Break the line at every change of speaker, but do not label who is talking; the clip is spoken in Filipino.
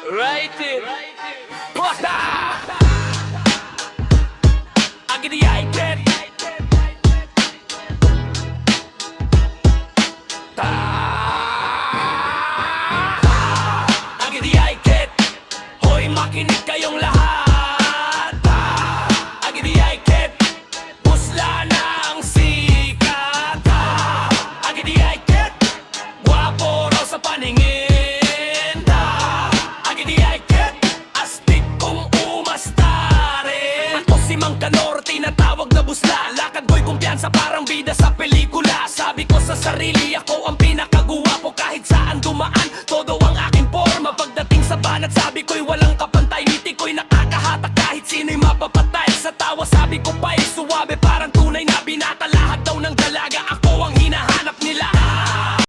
Rated Pota Agadiated Agadiated Hoy makinig kayong lahat Agadiated Pusla ng sikat Agadiated Gwapo raw sa paningin Kanor, tinatawag na busla. Lakad ko'y kumpiyansa parang bida sa pelikula. Sabi ko sa sarili, ako ang pinakaguwapo. Kahit saan dumaan, todo ang aking forma. Pagdating sa banat, sabi ko'y wala